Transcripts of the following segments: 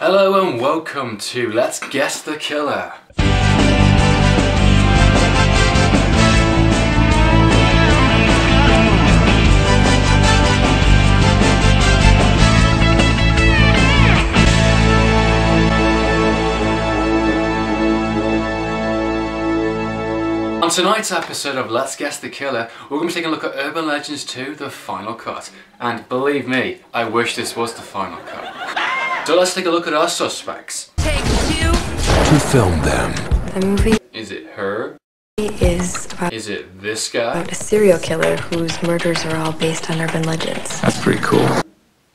Hello and welcome to Let's Guess the Killer. On tonight's episode of Let's Guess the Killer, we're going to be taking a look at Urban Legends 2, The Final Cut. And believe me, I wish this was the final cut. So let's take a look at our suspects. Take two. To film them. The movie Is it her? is Is it this guy? about a serial killer whose murders are all based on urban legends. That's pretty cool.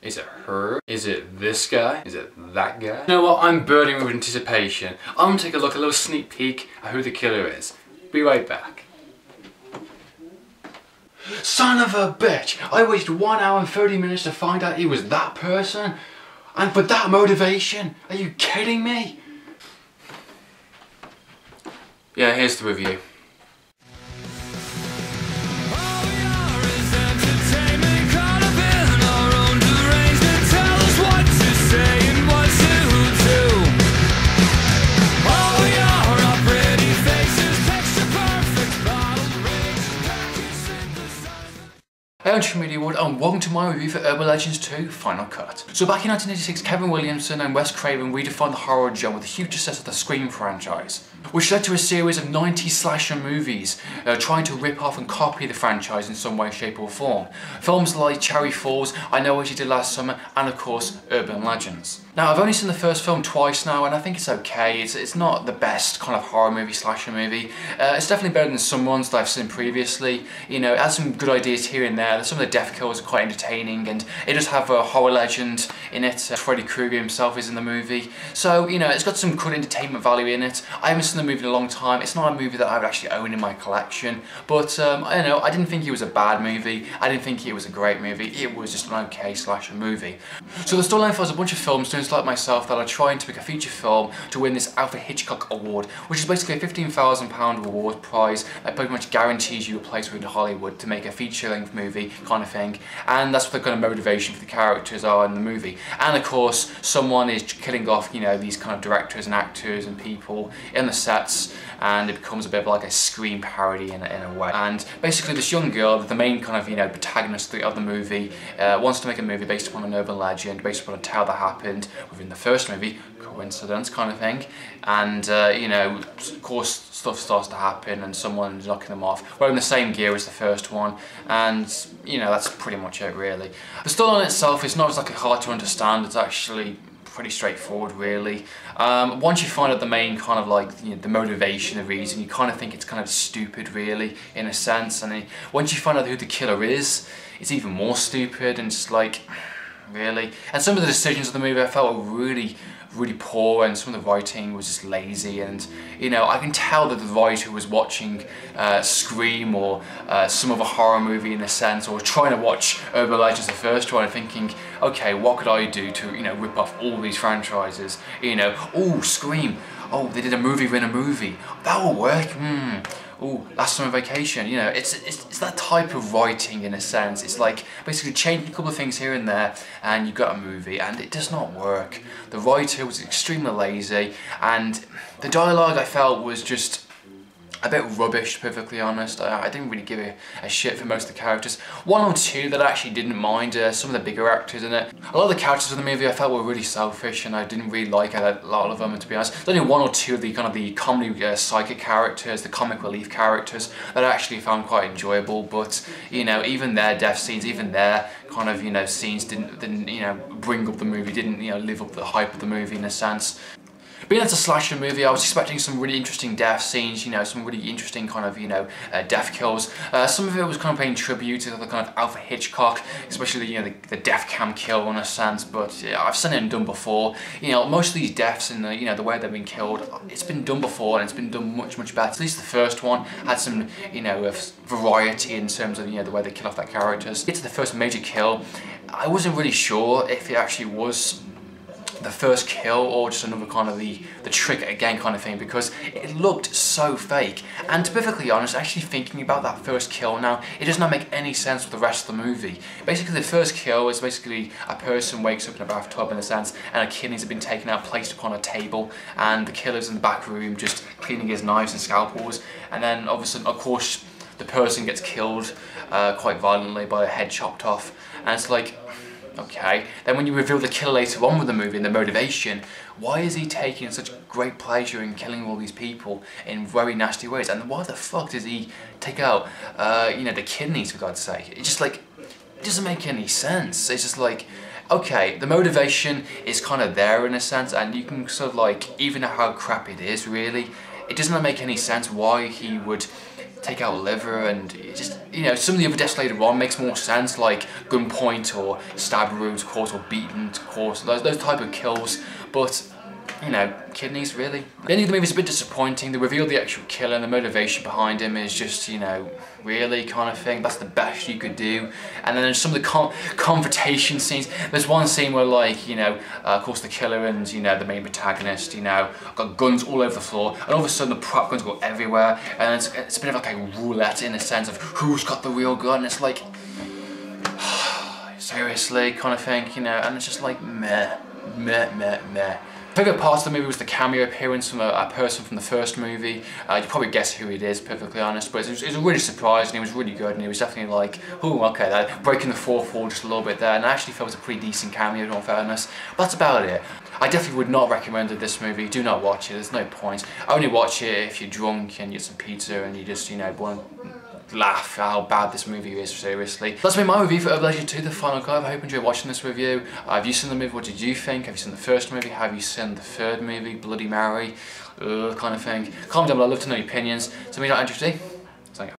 Is it her? Is it this guy? Is it that guy? You know what? I'm burning with anticipation. I'm going to take a look, a little sneak peek at who the killer is. Be right back. Son of a bitch! I wasted 1 hour and 30 minutes to find out he was that person. And for that motivation? Are you kidding me? Yeah, here's the review. Hey, I'm Trinity Wood and welcome to my review for Urban Legends 2 Final Cut. So back in 1986, Kevin Williamson and Wes Craven redefined the horror genre with a huge success of the Scream franchise, which led to a series of 90s slasher movies trying to rip off and copy the franchise in some way, shape or form. Films like Cherry Falls, I Know What You Did Last Summer and of course Urban Legends. Now I've only seen the first film twice now and I think it's okay. It's not the best kind of horror movie, slasher movie. It's definitely better than some ones that I've seen previously. You know, it has some good ideas here and there. Some of the death kills are quite entertaining and it does have a horror legend in it. Freddy Krueger himself is in the movie. So, you know, it's got some good entertainment value in it. I haven't seen the movie in a long time. It's not a movie that I would actually own in my collection. But, I don't know, I didn't think it was a bad movie. I didn't think it was a great movie. It was just an okay slasher movie. So the storyline follows a bunch of film students like myself that are trying to make a feature film to win this Alfred Hitchcock Award, which is basically a £15,000 reward prize that pretty much guarantees you a place within Hollywood to make a feature-length movie kind of thing. And that's what the kind of motivation for the characters are in the movie. And of course, someone is killing off, you know, these kind of directors and actors and people in the sets, and it becomes a bit of like a Scream parody in a way. And basically this young girl, the main kind of, you know, protagonist of the movie, wants to make a movie based upon an urban legend, based upon a tale that happened within the first movie, coincidence kind of thing. And, you know, of course stuff starts to happen and someone's knocking them off. We're in the same gear as the first one, and, you know, that's pretty much it really. The storyline itself is not exactly hard to understand. It's actually pretty straightforward really. Once you find out the main kind of like, you know, the motivation, the reason, you kind of think it's kind of stupid really in a sense, and then once you find out who the killer is, it's even more stupid and just like, really. And some of the decisions of the movie I felt were really poor, and some of the writing was just lazy, and you know, I can tell that the writer was watching Scream or some of a horror movie in a sense, or trying to watch Urban Legends the first one and thinking, okay, what could I do to, you know, rip off all these franchises, you know, oh, Scream, oh, they did a movie within a movie, that will work, oh, Last Summer Vacation, you know, it's that type of writing in a sense. It's like basically changing a couple of things here and there and you've got a movie, and it does not work. The writer was extremely lazy and the dialogue I felt was just a bit rubbish, to be perfectly honest. I didn't really give a shit for most of the characters. One or two that I actually didn't mind, some of the bigger actors in it. A lot of the characters in the movie I felt were really selfish and I didn't really like a lot of them, and to be honest. There's only one or two of the kind of the comedy psychic characters, the comic relief characters that I actually found quite enjoyable, but you know, even their death scenes, even their kind of, you know, scenes didn't you know, bring up the movie, didn't, you know, live up to the hype of the movie in a sense. Being it's a slasher movie, I was expecting some really interesting death scenes, you know, some really interesting kind of, you know, death kills. Some of it was kind of paying tribute to the kind of Alfred Hitchcock, especially, you know, the death cam kill in a sense, but yeah, I've seen it done before. You know, most of these deaths and the, you know, the way they've been killed, it's been done before and it's been done much better. At least the first one had some, you know, variety in terms of, you know, the way they kill off their characters. It's the first major kill. I wasn't really sure if it actually was the first kill or just another kind of the trick again kind of thing, because it looked so fake. And to be perfectly honest, actually thinking about that first kill now, it does not make any sense with the rest of the movie. Basically the first kill is basically a person wakes up in a bathtub in a sense, and a kidneys have been taken out, placed upon a table, and the killer's in the back room just cleaning his knives and scalpels, and then all of a sudden, of course, the person gets killed quite violently by a head chopped off, and it's like, okay. Then when you reveal the killer later on with the movie and the motivation, why is he taking such great pleasure in killing all these people in very nasty ways? And why the fuck does he take out, you know, the kidneys, for God's sake? It's just like, it doesn't make any sense. It's just like, okay, the motivation is kind of there in a sense, and you can sort of like, even know how crap it is really, it does not make any sense why he would take out liver, and it just, you know, some of the other deaths later on makes more sense, like gunpoint or stab wounds caused or beaten caused, those type of kills, but you know, kidneys really. The ending of the movie is a bit disappointing. They reveal the actual killer and the motivation behind him is just, you know, really kind of thing. That's the best you could do. And then there's some of the confrontation scenes. There's one scene where, like, you know, of course the killer and, you know, the main protagonist, you know, got guns all over the floor, and all of a sudden the prop guns go everywhere, and it's a bit of like a roulette in a sense of who's got the real gun. It's like, seriously, kind of thing, you know, and it's just like meh. My favourite part of the movie was the cameo appearance from a person from the first movie. You probably guess who it is, perfectly honest, but it was really surprising. He was really good, and he was definitely like, oh, okay, that breaking the fourth wall just a little bit there, and I actually felt it was a pretty decent cameo in all fairness. But that's about it. I definitely would not recommend this movie. Do not watch it, there's no point. Only watch it if you're drunk and you get some pizza and you just, you know, want to laugh at how bad this movie is, seriously. That's been my review for Urban Legend 2, The Final Cut. I hope you enjoyed watching this review. Have you seen the movie? What did you think? Have you seen the first movie? Have you seen the third movie, Bloody Mary? Kind of thing. Comment down below, I'd love to know your opinions. So me, not interesting.